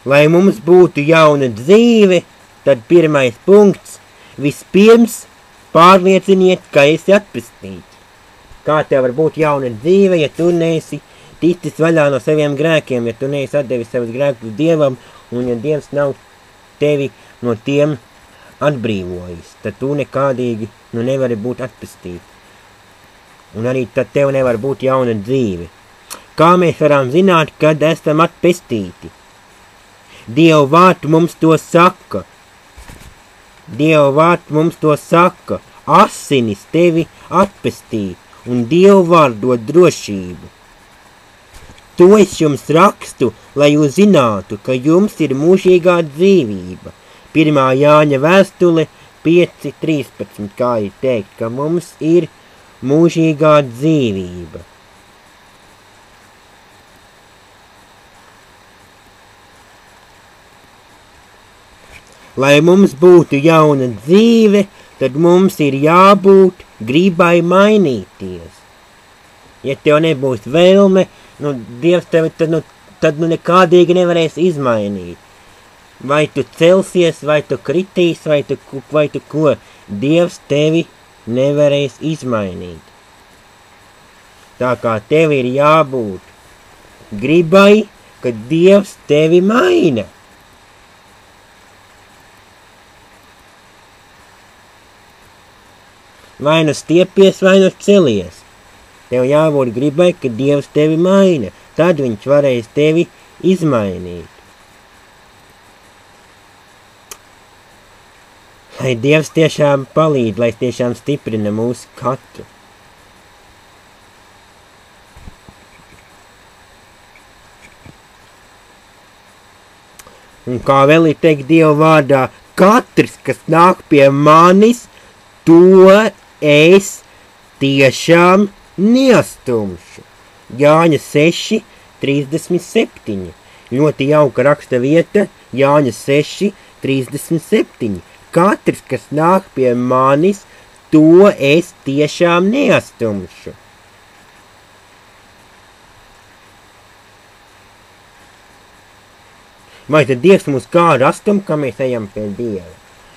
Lai mums būtu jauna dzīve, tad pirmais punkts. Vispirms pārlieciniet, ka esi atpestīts. Kā tev var būt jauna dzīve, ja tu neesi ticis vaļā no saviem grēkiem, ja tu neesi atdevis savus grēkus Dievam, un ja Dievs nav tevi no tiem atbrīvojis, tad tu nekādīgi nevari būt atpestīt. Un arī tad tev nevar būt jauna dzīve. Kā mēs varam zināt, kad esam atpestīti? Dieva vārds mums to saka. Dieva vārds mums to saka. Asinis tevi atpestīja, un Dieva vārds dod drošību. To es jums rakstu, lai jūs zinātu, ka jums ir mūžīgā dzīvība. 1. Jāņa vēstule 5.13, kā ir teikt, ka mums ir mūžīgā dzīvība. Lai mums būtu jauna dzīve, tad mums ir jābūt gribai mainīties. Ja tev nebūs vēlme, Dievs tevi tad nekādīgi nevarēs izmainīt. Vai tu celsies, vai tu kritīs, vai tu ko, Dievs tevi nevarēs izmainīt. Tā kā tev ir jābūt gribai, ka Dievs tevi maina. Vai nu stiepies, vai nu celies. Tev jābūt gribai, ka Dievs tevi maina. Tad viņš varēs tevi izmainīt. Lai Dievs tiešām palīdz, lai tiešām stiprina mūsu katru. Un kā vēl ir teikt Dieva vārdā, katrs, kas nāk pie manis, to es tiešām neastumšu. Jāņa 6, 37. Ļoti jauka raksta vieta, Jāņa 6, 37. Katrs, kas nāk pie manis, to es tiešām neastumšu. Vai tad Dievs mūs kādu astum, ka mēs ejam pie Dieva?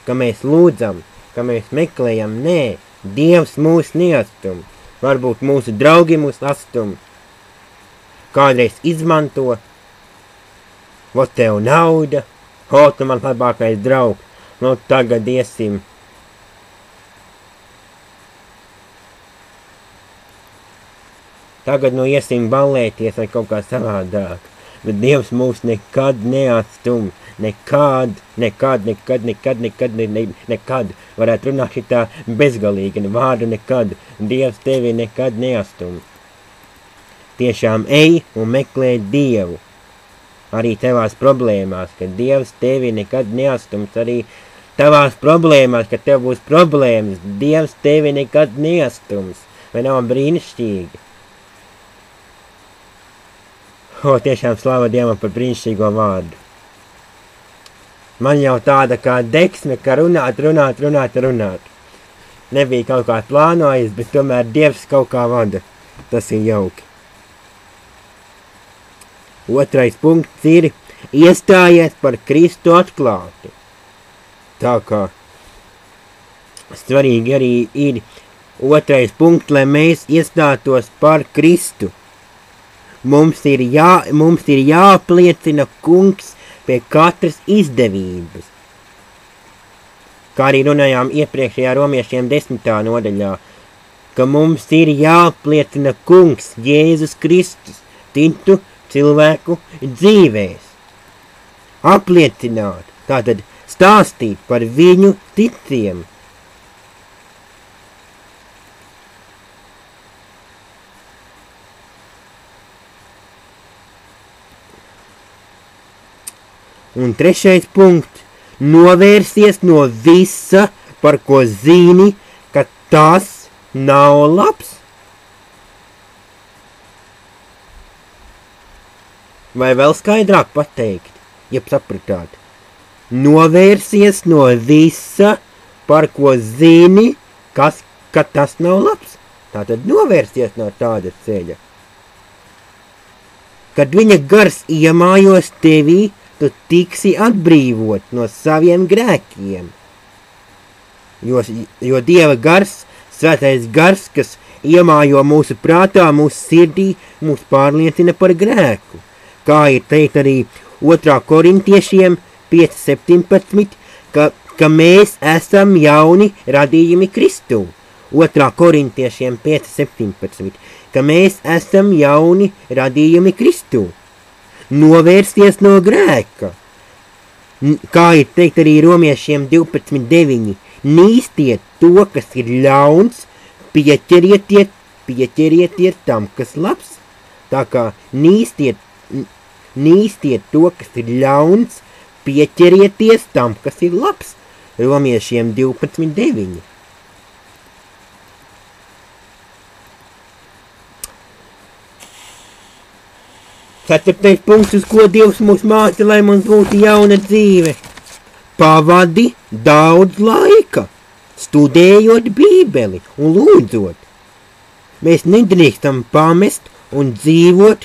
Ka mēs lūdzam, ka mēs meklējam? Nē, Dievs mūs neastum. Varbūt mūsu draugi mūs astum. Kādreiz izmanto. Vot tev nauda. O, tu man labākais draugs. Nu, tagad iesim. Tagad nu iesim ballēties vai kaut kā savādāk. Bet Dievs mūs nekad neatstum. Nekad. Varētu runāt šitā bezgalīgi, vārdu nekad. Dievs tevi nekad neatstum. Tiešām ej un meklē Dievu. Arī tavās problēmās, ka Dievs tevi nekad neastums. Arī tavās problēmās, ka tev būs problēmas. Dievs tevi nekad neastums. Vai nav brīnišķīgi? O, tiešām slava Dievam par brīnišķīgo vārdu. Man jau tāda kā deksme, ka runāt. Nebija kaut kā plānojis, bet tomēr Dievs kaut kā vada. Tas ir jauki. Otrais punkts ir iestājies par Kristu atklāti. Tā kā svarīgi arī ir otrais punkts, lai mēs iestātos par Kristu. Mums ir jāapliecina kungs pie katras izdevības. Kā arī runājām iepriekšējā romiešiem 10. nodaļā, ka mums ir jāapliecina kungs Jēzus Kristus citu cilvēku dzīvēs. Apliecināt, tātad stāstīt par viņu citiem. Un trešais punkts – novērsies no visa, par ko zini, ka tas nav labs. Vai vēl skaidrāk pateikt, jeb sapratāt? Novērsies no visa, par ko zini, ka tas nav labs. Tātad novērsies no tāda ceļa. Kad viņa gars iemājos tevī, tu tiksi atbrīvot no saviem grēkiem. Jo Dieva gars, svētais gars, kas iemājo mūsu prātā, mūsu sirdī, mūs pārliecina par grēku. Kā ir teikt arī 2. korintiešiem 5.17, ka mēs esam jauni radījumi Kristū. 2. korintiešiem 5.17, ka mēs esam jauni radījumi Kristū. Novērsties no grēka. Kā ir teikt arī romiešiem 12.9. Nīstiet to, kas ir ļauns, pieķerieties tam, kas labs. Tā kā nīstiet to, kas ir ļauns, pieķerieties tam, kas ir labs. Romiešiem 12.9. Ceturtais punkts, uz ko Dievs mūs māca, lai mums būtu jauna dzīve. Pavadi daudz laika, studējot Bībeli un lūdzot. Mēs nedrīkstam pamest un dzīvot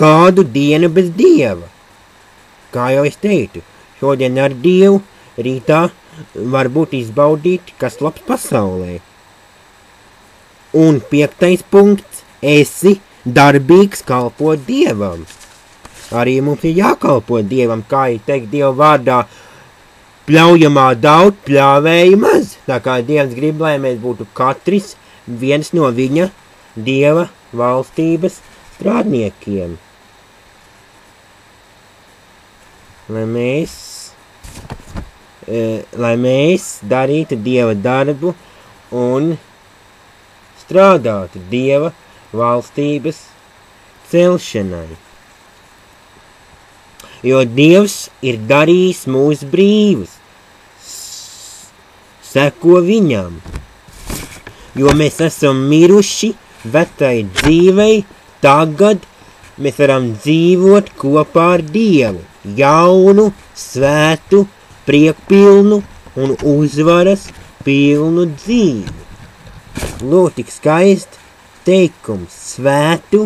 kādu dienu bez Dieva. Kā jau es teicu, šodien ar Dievu, rītā varbūt izbaudīt, kas labs pasaulē. Un 5. punkts, esi darbīgs kalpot Dievam. Arī mums ir jākalpo Dievam, kā ir teikt Dieva vārdā, pļaujamā daudz, pļāvēja maz. Tā kā Dievs grib, lai mēs būtu katrs viens no viņa Dieva valstības strādniekiem. Lai mēs darītu Dieva darbu un strādātu Dieva valstības celšanai. Jo Dievs ir darījis mūs brīvus, seko viņam, jo mēs esam miruši vecai dzīvei, tagad mēs varam dzīvot kopā ar Dievu, jaunu, svētu, priekpilnu un uzvaras pilnu dzīvi. Lūk, tik skaisti teikums, svētu,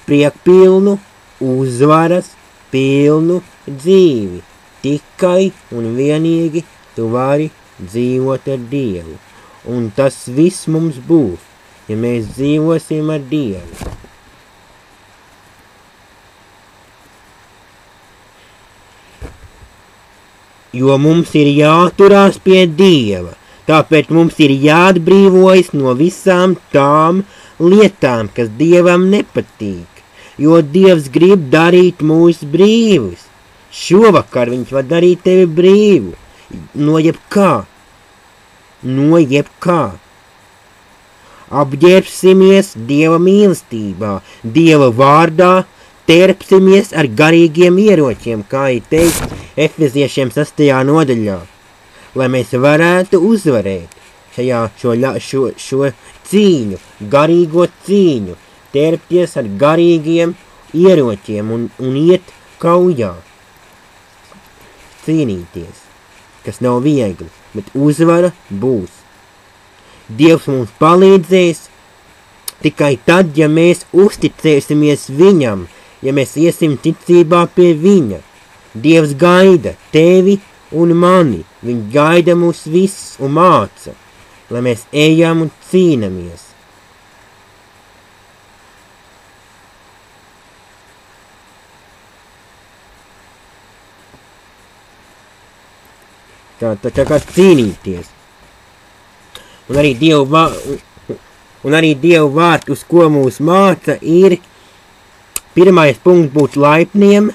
priekpilnu, uzvaras pilnu dzīvi. Tikai un vienīgi tu vari dzīvot ar Dievu. Un tas viss mums būs, ja mēs dzīvosim ar Dievu. Jo mums ir jāturās pie Dieva, tāpēc mums ir jāatbrīvojas no visām tām lietām, kas Dievam nepatīk, jo Dievs grib darīt mūs brīvus. Šovakar viņš var darīt tevi brīvu, no jebkā. Apģērbsimies Dieva mīlestībā, Dieva vārdā, terpsimies ar garīgiem ieročiem, kā ir teikts Efeziešiem 6. nodaļā, lai mēs varētu uzvarēt šo cīņu, garīgo cīņu, terpties ar garīgiem ieročiem un iet kaujā, cīnīties, kas nav viegli, bet uzvara būs. Dievs mums palīdzēs tikai tad, ja mēs uzticēsimies viņam, ja mēs iesim ticībā pie viņa. Dievs gaida tevi un mani, viņš gaida mūs visus un māca, lai mēs ejam un cīnamies. Tā kā cīnīties. Un arī Dievu vārds, uz ko mūs māca, ir pirmais punkts būt laipniem,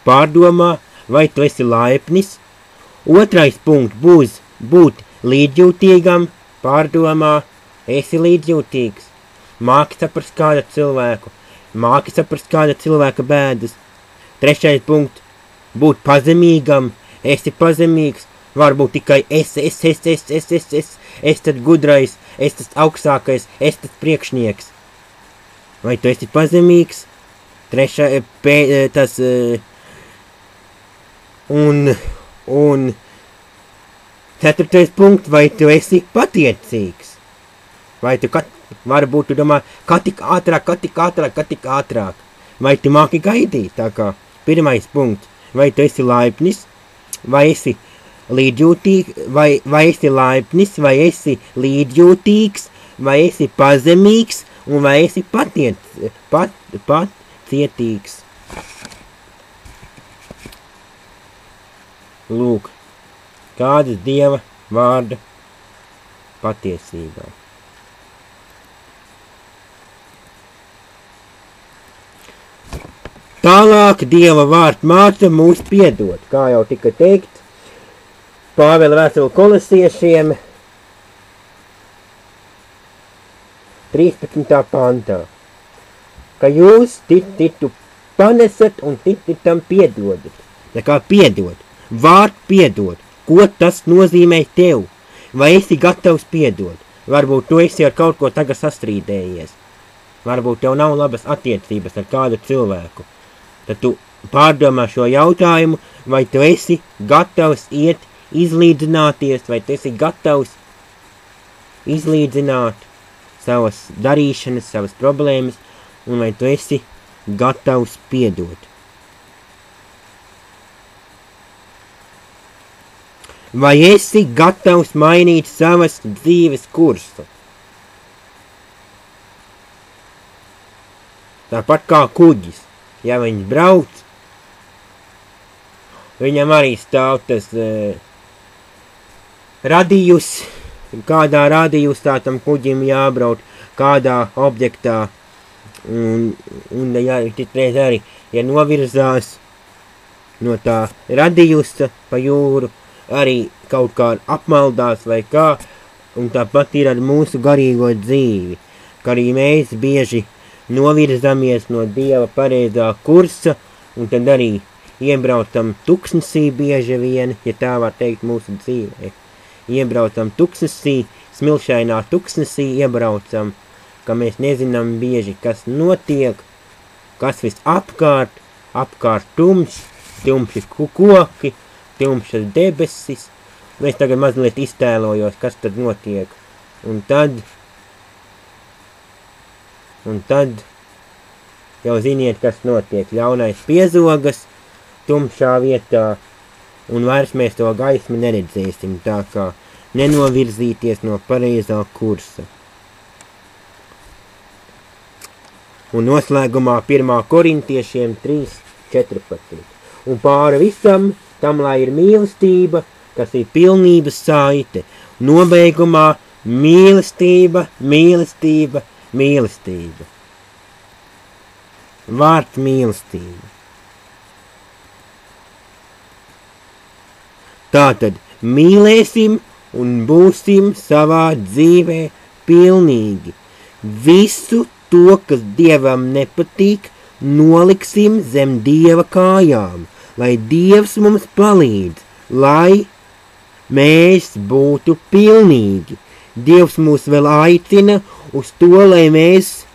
pārdomā, vai tu esi laipnis. Otrais punkts būs būt līdzjūtīgam, pārdomā, esi līdzjūtīgs. Māki saprast kāda cilvēku, māki saprast kāda cilvēka bēdas. Trešais punkts būt pazemīgam, esi pazemīgs. Varbūt tikai es tad gudrais, es tas augstākais, es tas priekšnieks. Vai tu esi pazemīgs? Un ceturtais punkts, vai tu esi patiecīgs? Vai tu varbūt tu domā, kā tik ātrāk? Vai tu māki gaidīt? Tā kā pirmais punkts, vai tu esi laipnis, vai esi līdzjūtīgs, vai esi laipnis, vai esi līdzjūtīgs, vai esi pazemīgs, un vai esi pacietīgs. Lūk, kādas Dieva vārda patiesībā. Tālāk Dieva vārds māca mūs piedot, kā jau tika teikt, Pāvela vēstule Kolosiešiem 13. pantā, ka jūs titu panesat un titam piedodat. Tā kā piedot, vārds piedot, ko tas nozīmē tev? Vai esi gatavs piedot? Varbūt tu esi ar kaut ko tagad sastrīdējies. Varbūt tev nav labas attiecības ar kādu cilvēku. Tad tu pārdomā šo jautājumu, vai tu esi gatavs iet izlīdzināties, vai tu esi gatavs izlīdzināt savas darīšanas, savas problēmas, un vai tu esi gatavs piedot. Vai esi gatavs mainīt savas dzīves kursu? Tāpat kā kuģis, ja viņš brauc, viņam arī stāv tas radījus, kādā rādījustā tam kuģim jābrauc, kādā objektā. Un jā, citreiz arī, ja novirzās no tā radijusta pa jūru, arī kaut kā apmaldās vai kā, un tāpat ir ar mūsu garīgo dzīvi, ka arī mēs bieži novirzamies no Dieva pareizā kursa, un tad arī iebraucam tuksnesī bieži vien, ja tā var teikt mūsu dzīvē. Iebraucam tuksnesī, smilšainā tuksnesī iebraucam, ka mēs nezinām bieži, kas notiek, kas visapkārt, apkārt tumši koki, tumšas debesis. Es tagad mazliet iztēlojos, kas tad notiek. Un tad jau ziniet, kas notiek. Ļaunais piezogas tumšā vietā, un vairs mēs to gaismu neredzēsim, tā kā nenovirzīties no pareizā kursa. Un noslēgumā 1. Korintiešiem 3:14. Un pāri visam tam, lai ir mīlestība, kas ir pilnības saite. Nobeigumā mīlestība, mīlestība, mīlestība. Vārds mīlestība. Tātad mīlēsim un būsim savā dzīvē pilnīgi. Visu to, kas Dievam nepatīk, noliksim zem Dieva kājām, lai Dievs mums palīdz, lai mēs būtu pilnīgi. Dievs mūs vēl aicina uz to, lai mēs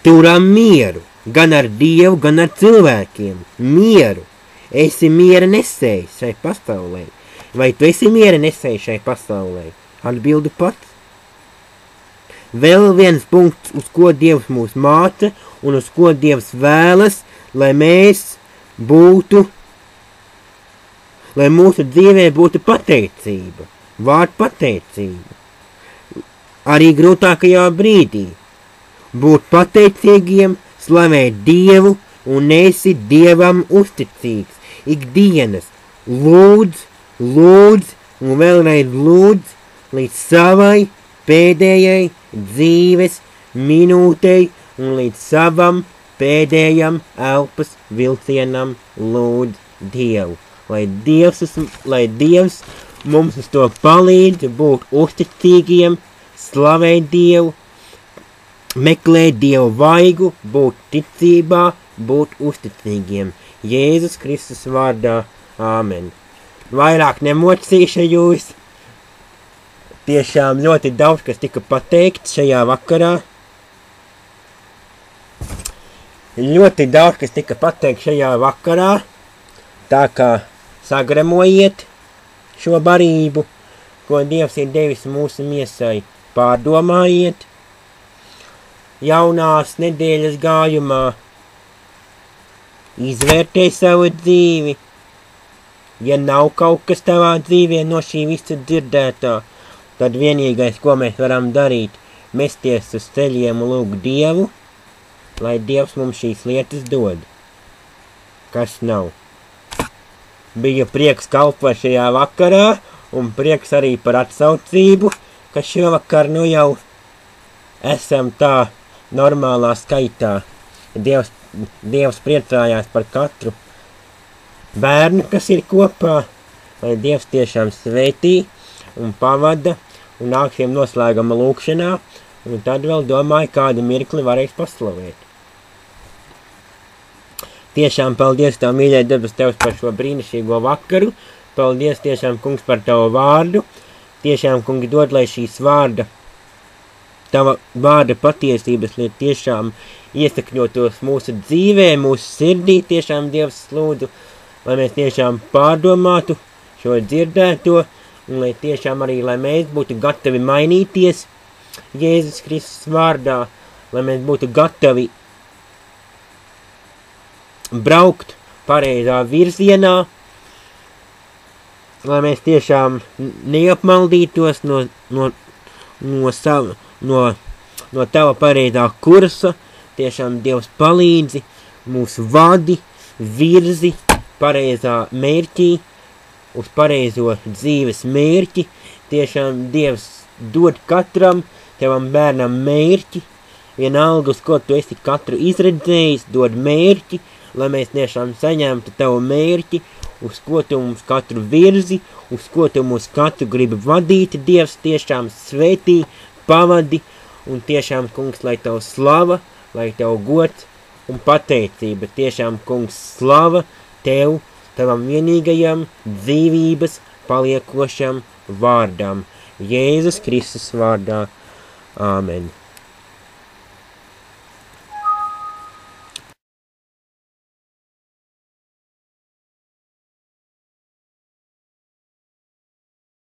turam mieru, gan ar Dievu, gan ar cilvēkiem. Mieru. Esi miera nesējs šai pasaulē. Vai tu esi miera nesējs šai pasaulē? Atbildi pats. Vēl viens punkts, uz ko Dievs mūs māca un uz ko Dievs vēlas, lai mēs būtu, lai mūsu dzīvē būtu pateicība. Vārds pateicība. Arī grūtākajā brīdī. Būt pateicīgiem, slavēt Dievu un esi Dievam uzticīgs. Ikdienas lūdz un vēlreiz lūdz līdz savai pēdējai dzīves minūtei un līdz savam pēdējam elpas vilcienam lūdz Dievu. Lai Dievs mums uz to palīdz būt uzticīgiem, slavēt Dievu, meklēt Dievu vaigu, būt ticībā, būt uzticīgiem. Jēzus Kristus vārdā. Āmen. Vairāk nemocīšu jūs. Tiešām ļoti daudz, kas tika pateikts šajā vakarā. Ļoti daudz, kas tika pateikts šajā vakarā. Tā kā sagremojiet šo barību, ko Dievs ir devis mūsu miesai. Pārdomājiet jaunās nedēļas gājumā. Izvērtē savu dzīvi. Ja nav kaut kas tavā dzīvē no šī visa dzirdētā, tad vienīgais, ko mēs varam darīt, mesties uz ceļiem un lūgt Dievu, lai Dievs mums šīs lietas dod. Kas nav. Bija prieks kalpot šajā vakarā, un prieks arī par atsaucību, ka šovakar nu jau esam tā normālā skaitā. Dievs priecājās par katru bērnu, kas ir kopā, lai Dievs tiešām svētī un pavada, un nāksim noslēgama lūkšanā, un tad vēl domāju, kādu mirkli varēs paslavēt. Tiešām paldies Tev, mīļais debes Tevs, par šo brīnišķīgo vakaru. Paldies tiešām, Kungs, par Tavu vārdu. Tiešām, Kungi, dod, lai šīs Tava vārda patiesības, lai tiešām iesakņotos mūsu dzīvē, mūsu sirdī. Tiešām, Dievs, lūdzu, lai mēs tiešām pārdomātu šo dzirdēto, un lai tiešām arī, lai mēs būtu gatavi mainīties Jēzus Kristus vārdā, lai mēs būtu gatavi braukt pareizā virzienā, lai mēs tiešām neapmaldītos no Tava pareizā kursa. Tiešām Dievs palīdzi, mūsu vadi, virzi pareizā mērķī, uz pareizo dzīves mērķi. tiešām Dievs dod katram tavam bērnam mērķi, vienalga, uz ko tu esi katru izredzējis, dod mērķi, lai mēs tiešām saņemtu tavu mērķi, uz ko tu mums katru virzi, uz ko tu mums katru gribi vadīt, Dievs tiešām svētī, pavadi, un tiešām, kungs, lai tavu slava, lai tavu gods un pateicība, tiešām, kungs, slava tev, tavam vienīgajam dzīvības paliekošam vārdam. Jēzus Kristus vārdā. Āmen.